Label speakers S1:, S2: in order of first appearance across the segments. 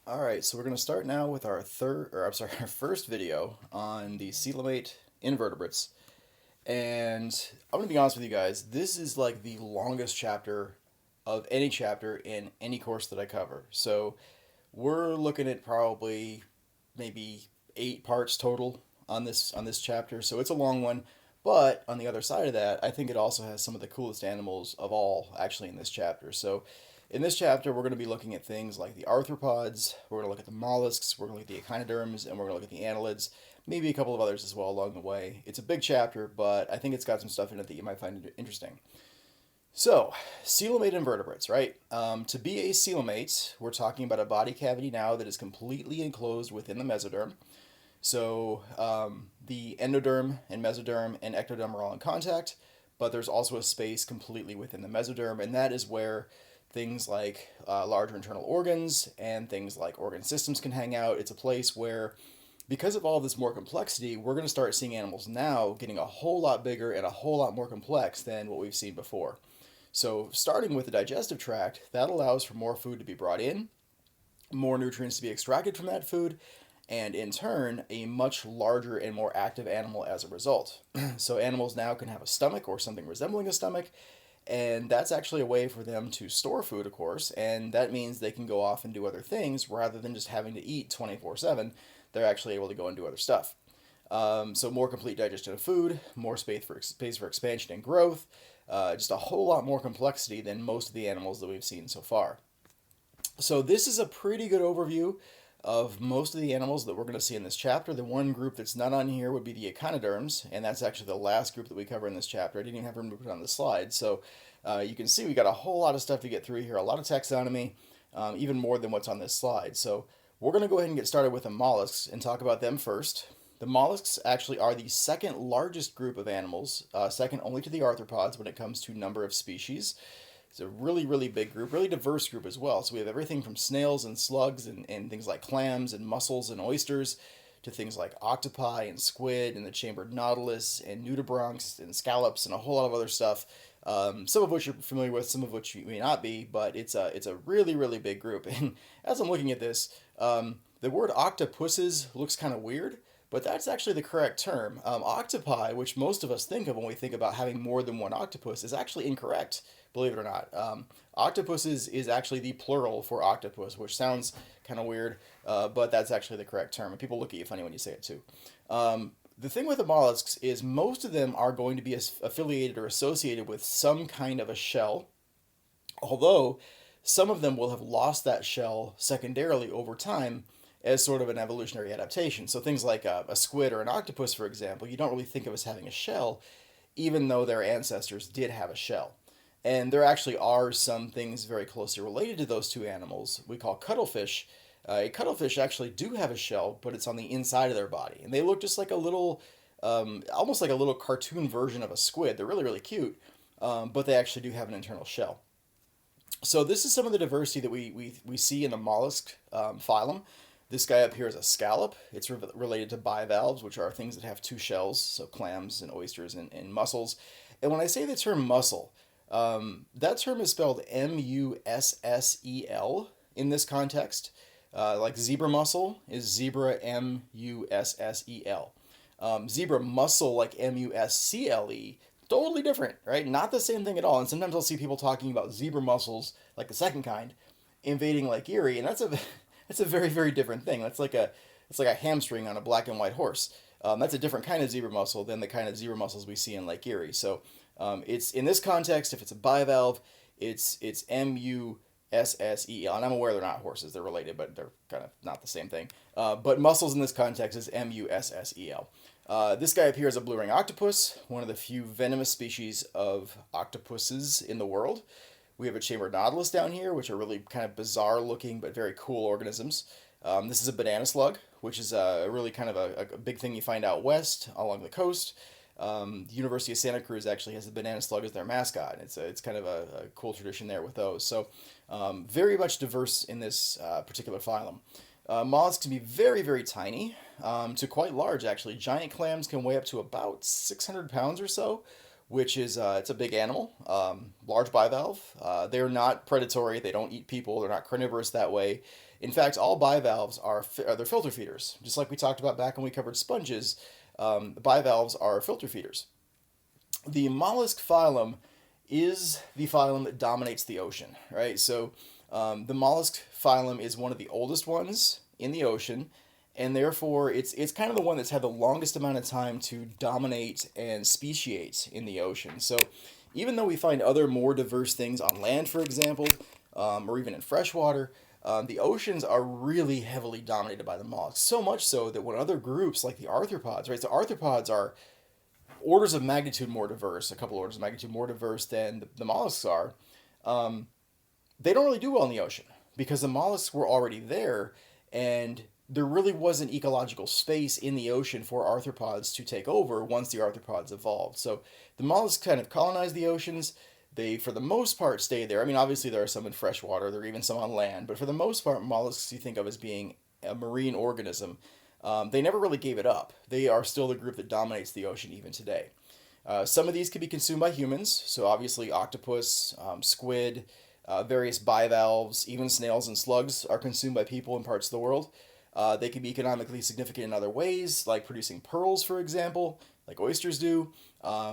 S1: All right, so we're going to start now with our our first video on the coelomate invertebrates. And I'm going to be honest with you guys, this is like the longest chapter of any chapter in any course that I cover. So we're looking at probably maybe 8 parts total on this chapter. So it's a long one, but on the other side of that, I think it also has some of the coolest animals of all actually in this chapter. So in this chapter, we're going to be looking at things like the arthropods, we're going to look at the mollusks, we're going to look at the echinoderms, and we're going to look at the annelids, maybe a couple of others as well along the way. It's a big chapter, but I think it's got some stuff in it that you might find interesting. So, coelomate invertebrates, right? To be a coelomate, we're talking about a body cavity now that is completely enclosed within the mesoderm. So, the endoderm and mesoderm and ectoderm are all in contact, but there's also a space completely within the mesoderm, and that is where things like larger internal organs and things like organ systems can hang out. It's a place where, because of all this more complexity, we're going to start seeing animals now getting a whole lot bigger and a whole lot more complex than what we've seen before. So, starting with the digestive tract, that allows for more food to be brought in, more nutrients to be extracted from that food, and in turn, a much larger and more active animal as a result. So, animals now can have a stomach or something resembling a stomach, and that's actually a way for them to store food, of course, and that means they can go off and do other things rather than just having to eat 24/7. They're actually able to go and do other stuff. So more complete digestion of food, more space for expansion and growth, just a whole lot more complexity than most of the animals that we've seen so far. So this is a pretty good overview of most of the animals that we're going to see in this chapter. The one group that's not on here would be the echinoderms, and that's actually the last group that we cover in this chapter. I didn't even have room to put it on the slide, so you can see we got a whole lot of stuff to get through here, a lot of taxonomy, even more than what's on this slide. So we're going to go ahead and get started with the mollusks and talk about them first. The mollusks actually are the second largest group of animals, second only to the arthropods when it comes to number of species. It's a really, really big group, really diverse group as well. So we have everything from snails and slugs and things like clams and mussels and oysters to things like octopi and squid and the chambered nautilus and nudibranchs and scallops and a whole lot of other stuff. Some of which you're familiar with, some of which you may not be, but it's a really, really big group. And as I'm looking at this, the word octopuses looks kind of weird, but that's actually the correct term. Octopi, which most of us think of when we think about having more than one octopus, is actually incorrect, believe it or not. Octopus is actually the plural for octopus, which sounds kind of weird, but that's actually the correct term. And people look at you funny when you say it too. The thing with the mollusks is most of them are going to be affiliated or associated with some kind of a shell, although some of them will have lost that shell secondarily over time as sort of an evolutionary adaptation. So things like a squid or an octopus, for example, you don't really think of as having a shell, even though their ancestors did have a shell. And there actually are some things very closely related to those two animals we call cuttlefish. Cuttlefish actually do have a shell, but it's on the inside of their body. And they look just like a little, almost like a little cartoon version of a squid. They're really, really cute, but they actually do have an internal shell. So this is some of the diversity that we see in the mollusk phylum. This guy up here is a scallop. It's related to bivalves, which are things that have two shells, so clams and oysters and mussels. And when I say the term mussel, that term is spelled Mussel in this context. Like zebra mussel is zebra Mussel. Zebra mussel, like Muscle, totally different, right? Not the same thing at all. And sometimes I'll see people talking about zebra mussels, like the second kind, invading Lake Erie, and that's a very, very different thing. It's like a hamstring on a black and white horse. That's a different kind of zebra mussel than the kind of zebra mussels we see in Lake Erie. So it's in this context, if it's a bivalve, it's Mussel, and I'm aware they're not horses; they're related, but they're kind of not the same thing. But mussels in this context is Mussel. This guy up here is a blue ring octopus, one of the few venomous species of octopuses in the world. We have a chambered nautilus down here, which are really kind of bizarre looking but very cool organisms. This is a banana slug, which is a really kind of a big thing you find out west along the coast. The University of Santa Cruz actually has the banana slug as their mascot. It's kind of a cool tradition there with those. So very much diverse in this particular phylum. Mollusks can be very, very tiny to quite large, actually. Giant clams can weigh up to about 600 pounds or so, which is it's a big animal, large bivalve. They're not predatory. They don't eat people. They're not carnivorous that way. In fact, all bivalves they're filter feeders. Just like we talked about back when we covered sponges, bivalves are filter feeders. The mollusk phylum is the phylum that dominates the ocean, right? So the mollusk phylum is one of the oldest ones in the ocean, and therefore it's kind of the one that's had the longest amount of time to dominate and speciate in the ocean. So even though we find other more diverse things on land, for example, or even in freshwater, the oceans are really heavily dominated by the mollusks. So much so that when other groups like the arthropods, right? So arthropods are orders of magnitude more diverse, a couple orders of magnitude more diverse than the mollusks are. They don't really do well in the ocean because the mollusks were already there, and there really wasn't ecological space in the ocean for arthropods to take over once the arthropods evolved. So the mollusks kind of colonized the oceans. They, for the most part, stay there. I mean, obviously there are some in freshwater, there are even some on land, but for the most part, mollusks you think of as being a marine organism. They never really gave it up. They are still the group that dominates the ocean even today. Some of these can be consumed by humans, so obviously octopus, squid, various bivalves, even snails and slugs are consumed by people in parts of the world. They can be economically significant in other ways, like producing pearls, for example, like oysters do.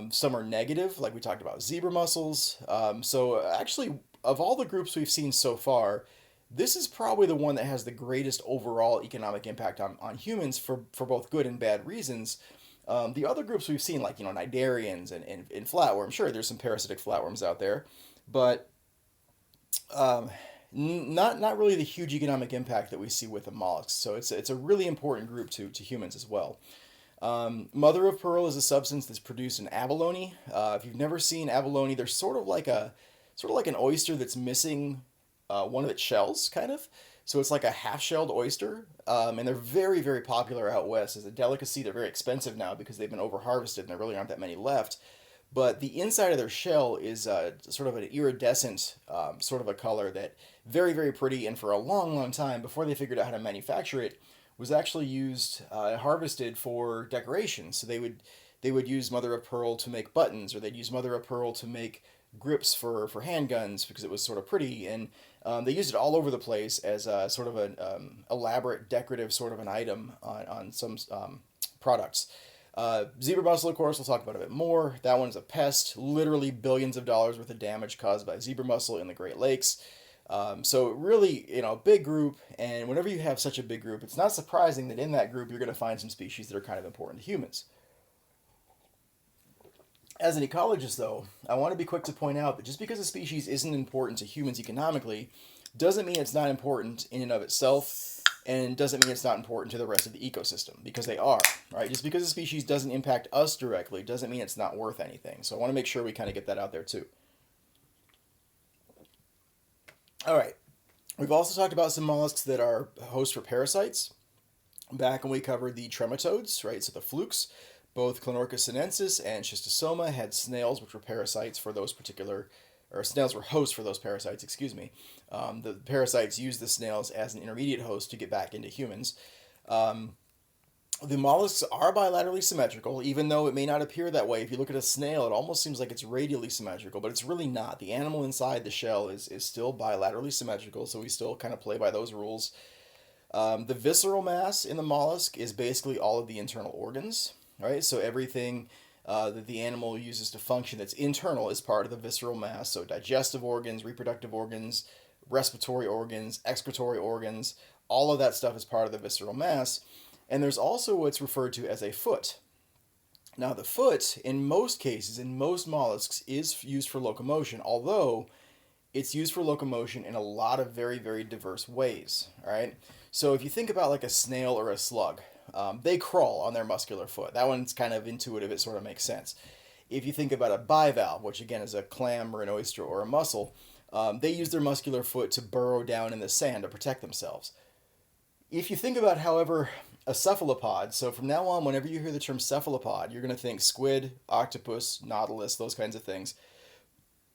S1: Some are negative, like we talked about zebra mussels. So actually, of all the groups we've seen so far, this is probably the one that has the greatest overall economic impact on humans for both good and bad reasons. The other groups we've seen, like, cnidarians and flatworms, sure, there's some parasitic flatworms out there, but not really the huge economic impact that we see with the mollusks. So it's a really important group to humans as well. Mother of pearl is a substance that's produced in abalone. If you've never seen abalone, they're sort of like an oyster that's missing one of its shells, kind of. So it's like a half-shelled oyster, and they're very, very popular out west as a delicacy. They're very expensive now because they've been over-harvested and there really aren't that many left. But the inside of their shell is sort of an iridescent sort of a color that very, very pretty, and for a long, long time, before they figured out how to manufacture it, was actually used harvested for decoration. So they would use mother of pearl to make buttons, or they'd use mother of pearl to make grips for handguns because it was sort of pretty, and they used it all over the place as a sort of an elaborate decorative sort of an item on some products. Zebra mussel, of course, we'll talk about a bit more. That one's a pest, literally billions of dollars worth of damage caused by zebra mussel in the Great Lakes. So really, big group, and whenever you have such a big group, it's not surprising that in that group you're going to find some species that are kind of important to humans. As an ecologist, though, I want to be quick to point out that just because a species isn't important to humans economically doesn't mean it's not important in and of itself, and doesn't mean it's not important to the rest of the ecosystem, because they are, right? Just because a species doesn't impact us directly doesn't mean it's not worth anything. So I want to make sure we kind of get that out there too. All right. We've also talked about some mollusks that are hosts for parasites. Back when we covered the trematodes, right? So the flukes, both Clinorchus sinensis and Schistosoma had snails which were parasites for those particular, or snails were hosts for those parasites, excuse me. The parasites use the snails as an intermediate host to get back into humans. The mollusks are bilaterally symmetrical, even though it may not appear that way. If you look at a snail, it almost seems like it's radially symmetrical, but it's really not. The animal inside the shell is still bilaterally symmetrical, so we still kind of play by those rules. The visceral mass in the mollusk is basically all of the internal organs, right? So everything that the animal uses to function that's internal is part of the visceral mass. So digestive organs, reproductive organs, respiratory organs, excretory organs, all of that stuff is part of the visceral mass. And there's also what's referred to as a foot. Now, the foot, in most cases, in most mollusks, is used for locomotion, although it's used for locomotion in a lot of very, very diverse ways, all right? So if you think about like a snail or a slug, they crawl on their muscular foot. That one's kind of intuitive. It sort of makes sense. If you think about a bivalve, which again is a clam or an oyster or a mussel, they use their muscular foot to burrow down in the sand to protect themselves. If you think about, however, a cephalopod, so from now on, whenever you hear the term cephalopod, you're going to think squid, octopus, nautilus, those kinds of things.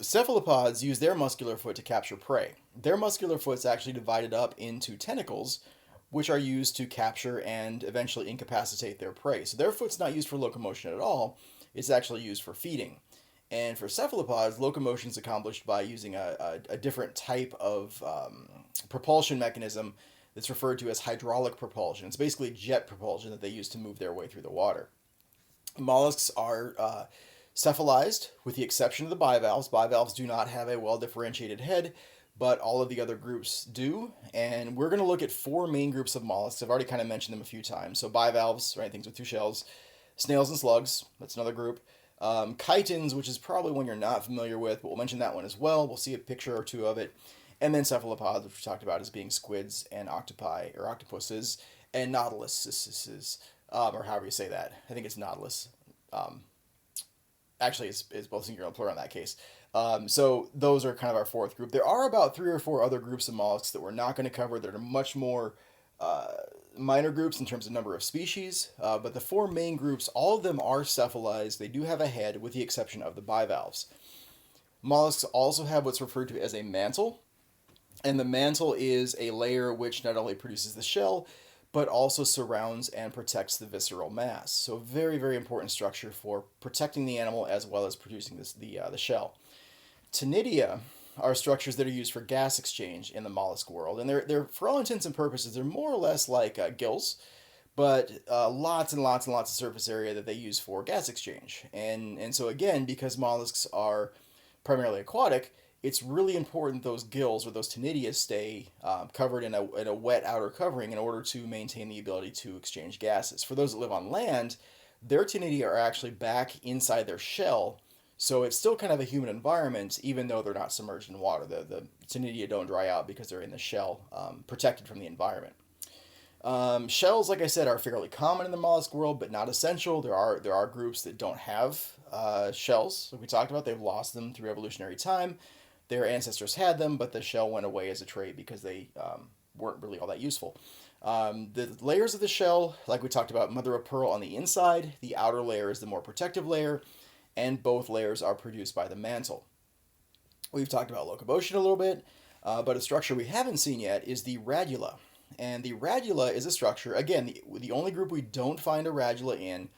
S1: Cephalopods use their muscular foot to capture prey. Their muscular foot's actually divided up into tentacles, which are used to capture and eventually incapacitate their prey. So their foot's not used for locomotion at all. It's actually used for feeding. And for cephalopods, locomotion is accomplished by using a different type of propulsion mechanism It's referred to as hydraulic propulsion. It's basically jet propulsion that they use to move their way through the water. Mollusks are cephalized, with the exception of the bivalves. Bivalves do not have a well differentiated head, but all of the other groups do. And we're going to look at four main groups of mollusks. I've already kind of mentioned them a few times. So bivalves, right, things with two shells, snails and slugs, that's another group. Chitons, which is probably one you're not familiar with, but we'll mention that one as well. We'll see a picture or two of it. And then cephalopods, which we talked about as being squids and octopi or octopuses and nautiluses, or however you say that. I think it's nautilus. Actually, it's both singular and plural in that case. So those are kind of our fourth group. There are about 3 or 4 other groups of mollusks that we're not going to cover that are much more minor groups in terms of number of species. But the 4 main groups, all of them are cephalized. They do have a head, with the exception of the bivalves. Mollusks also have what's referred to as a mantle. And the mantle is a layer which not only produces the shell, but also surrounds and protects the visceral mass. So very, very important structure for protecting the animal as well as producing the shell. Ctenidia are structures that are used for gas exchange in the mollusk world. And they're for all intents and purposes, they're more or less like gills, but lots and lots and lots of surface area that they use for gas exchange. And so again, because mollusks are primarily aquatic, it's really important those gills or those ctenidia stay covered in a wet outer covering in order to maintain the ability to exchange gases. For those that live on land, their ctenidia are actually back inside their shell, so it's still kind of a humid environment, even though they're not submerged in water. The ctenidia don't dry out because they're in the shell, protected from the environment. Shells, like I said, are fairly common in the mollusk world, but not essential. There are groups that don't have shells. Like we talked about, they've lost them through evolutionary time. Their ancestors had them, but the shell went away as a trait because they weren't really all that useful. The layers of the shell, like we talked about, mother of pearl on the inside. The outer layer is the more protective layer, and both layers are produced by the mantle. We've talked about locomotion a little bit, but a structure we haven't seen yet is the radula. And the radula is a structure, again, the only group we don't find a radula in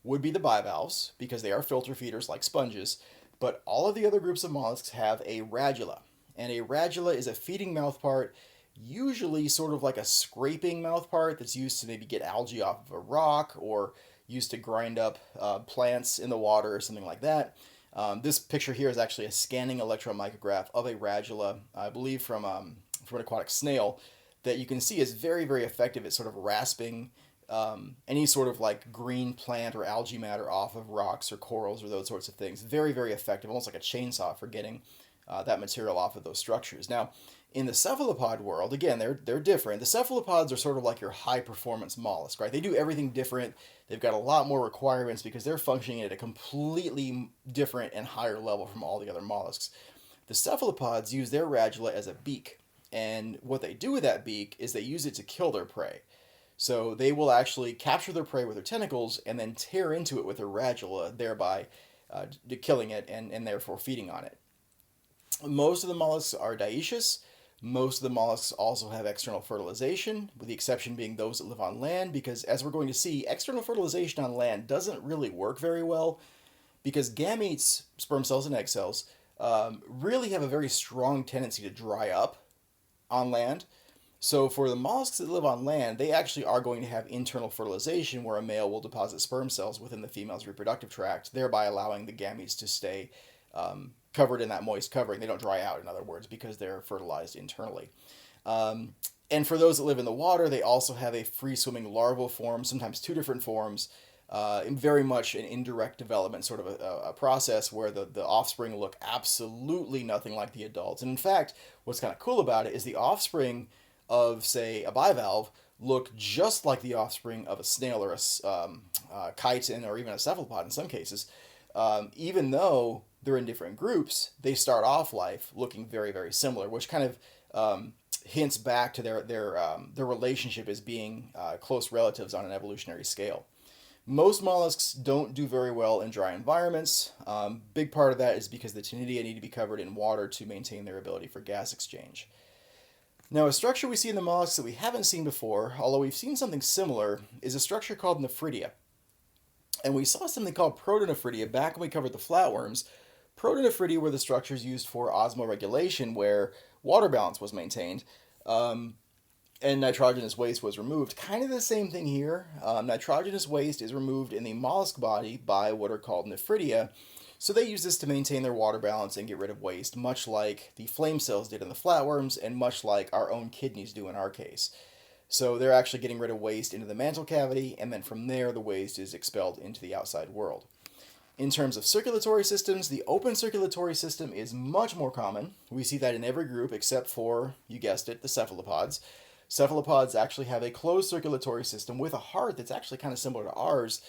S1: would be the bivalves, because they are filter feeders like sponges. But all of the other groups of mollusks have a radula. And a radula is a feeding mouthpart, usually sort of like a scraping mouthpart that's used to maybe get algae off of a rock or used to grind up plants in the water or something like that. This picture here is actually a scanning electron micrograph of a radula, I believe from an aquatic snail, that you can see is very, very effective at sort of rasping any sort of like green plant or algae matter off of rocks or corals or those sorts of things. Very, very effective, almost like a chainsaw for getting that material off of those structures. Now, in the cephalopod world, again, they're different. The cephalopods are sort of like your high performance mollusk, right? They do everything different. They've got a lot more requirements because they're functioning at a completely different and higher level from all the other mollusks. The cephalopods use their radula as a beak, and what they do with that beak is they use it to kill their prey. So they will actually capture their prey with their tentacles and then tear into it with their radula, thereby killing it and therefore feeding on it. Most of the mollusks are dioecious. Most of the mollusks also have external fertilization, with the exception being those that live on land, because as we're going to see, external fertilization on land doesn't really work very well, because gametes, sperm cells and egg cells, really have a very strong tendency to dry up on land. So for the mollusks that live on land, they actually are going to have internal fertilization, where a male will deposit sperm cells within the female's reproductive tract, thereby allowing the gametes to stay covered in that moist covering. They don't dry out, in other words, because they're fertilized internally. And for those that live in the water, they also have a free-swimming larval form, sometimes 2 different forms, in very much an indirect development sort of a process where the offspring look absolutely nothing like the adults. And in fact, what's kind of cool about it is the offspring of, say, a bivalve look just like the offspring of a snail or a chitin or even a cephalopod in some cases. Even though they're in different groups, they start off life looking very, very similar, which kind of hints back to their relationship as being close relatives on an evolutionary scale. Most mollusks don't do very well in dry environments. Big part of that is because the ctenidia need to be covered in water to maintain their ability for gas exchange. Now, a structure we see in the mollusks that we haven't seen before, although we've seen something similar, is a structure called nephridia. And we saw something called protonephridia back when we covered the flatworms. Protonephridia were the structures used for osmoregulation, where water balance was maintained. and nitrogenous waste was removed. Kind of the same thing here. Nitrogenous waste is removed in the mollusk body by what are called nephridia. So they use this to maintain their water balance and get rid of waste, much like the flame cells did in the flatworms and much like our own kidneys do in our case. So they're actually getting rid of waste into the mantle cavity, and then from there the waste is expelled into the outside world. In terms of circulatory systems, the open circulatory system is much more common. We see that in every group except for, you guessed it, the cephalopods. Cephalopods actually have a closed circulatory system with a heart that's actually kind of similar to ours,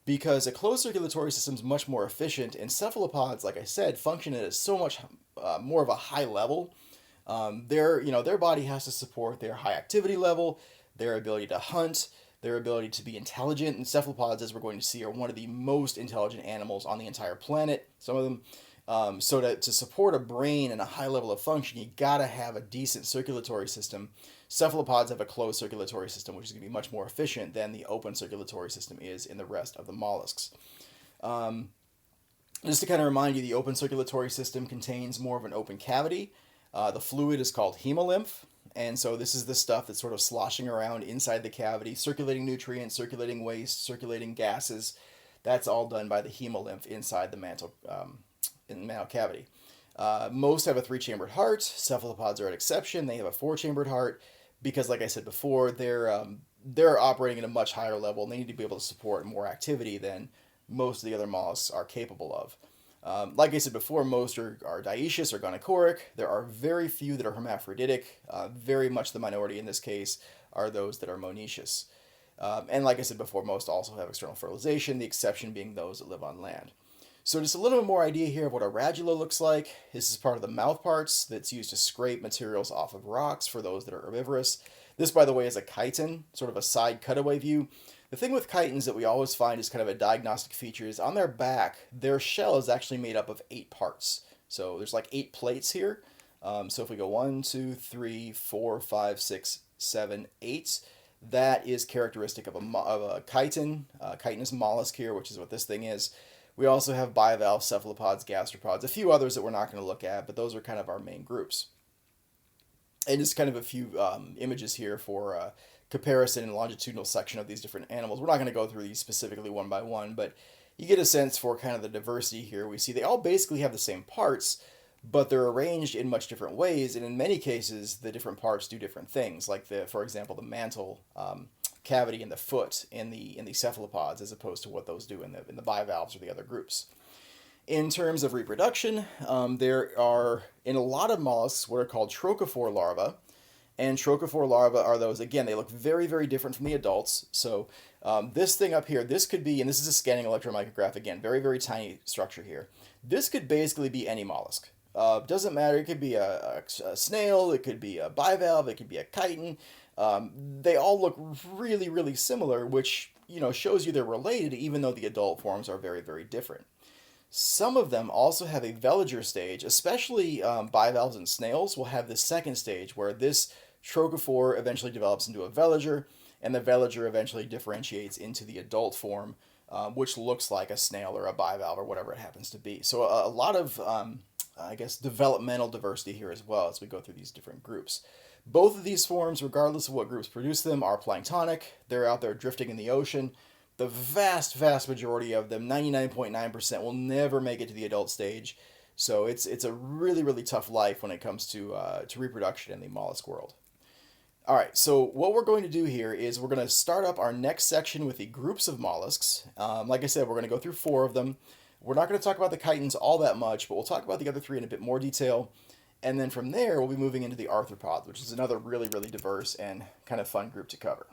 S1: because a closed circulatory system is much more efficient, and cephalopods, like I said, function at so much more of a high level. Their body has to support their high activity level, their ability to hunt, their ability to be intelligent. And cephalopods, as we're going to see, are one of the most intelligent animals on the entire planet. Some of them. So to support a brain and a high level of function, you gotta have a decent circulatory system. Cephalopods have a closed circulatory system, which is going to be much more efficient than the open circulatory system is in the rest of the mollusks. Just to kind of remind you, the open circulatory system contains more of an open cavity. The fluid is called hemolymph, and so this is the stuff that's sort of sloshing around inside the cavity, circulating nutrients, circulating waste, circulating gases. That's all done by the hemolymph inside the mantle cavity. Most have a 3-chambered heart. Cephalopods are an exception. They have a 4-chambered heart because, like I said before, they're operating at a much higher level. They need to be able to support more activity than most of the other mollusks are capable of. Like I said before, most are dioecious or gonochoric. There are very few that are hermaphroditic. Very much the minority in this case are those that are monoecious. And like I said before, most also have external fertilization, the exception being those that live on land. So just a little bit more idea here of what a radula looks like. This is part of the mouth parts that's used to scrape materials off of rocks for those that are herbivorous. This, by the way, is a chitin, sort of a side cutaway view. The thing with chitins that we always find is kind of a diagnostic feature is on their back, their shell is actually made up of 8 parts. So there's like 8 plates here. So if we go 1, 2, 3, 4, 5, 6, 7, 8, that is characteristic of a chitin, chitinous mollusk here, which is what this thing is. We also have bivalve, cephalopods, gastropods, a few others that we're not going to look at, but those are kind of our main groups. And just kind of a few images here for comparison and longitudinal section of these different animals. We're not going to go through these specifically one by one, but you get a sense for kind of the diversity here. We see they all basically have the same parts, but they're arranged in much different ways, and in many cases, the different parts do different things. Like for example, the mantle cavity in the foot in the cephalopods, as opposed to what those do in the bivalves or the other groups. In terms of reproduction, there are in a lot of mollusks what are called trochophore larvae, and trochophore larvae are those, again, they look very, very different from the adults. So this thing up here, this could be, and this is a scanning electron micrograph, again, very, very tiny structure here. This could basically be any mollusk. Doesn't matter, it could be a snail, it could be a bivalve, it could be a chitin. They all look really, really similar, which shows you they're related, even though the adult forms are very, very different. Some of them also have a veliger stage, especially bivalves and snails will have this second stage where this trochophore eventually develops into a veliger, and the veliger eventually differentiates into the adult form, which looks like a snail or a bivalve or whatever it happens to be. So a lot of, developmental diversity here as well as we go through these different groups. Both of these forms, regardless of what groups produce them, are planktonic. They're out there drifting in the ocean. The vast, vast majority of them, 99.9%, will never make it to the adult stage. So it's a really, really tough life when it comes to reproduction in the mollusk world. All right, so what we're going to do here is we're going to start up our next section with the groups of mollusks. Like I said, we're going to go through 4 of them. We're not going to talk about the chitins all that much, but we'll talk about the other 3 in a bit more detail. And then from there, we'll be moving into the arthropods, which is another really, really diverse and kind of fun group to cover.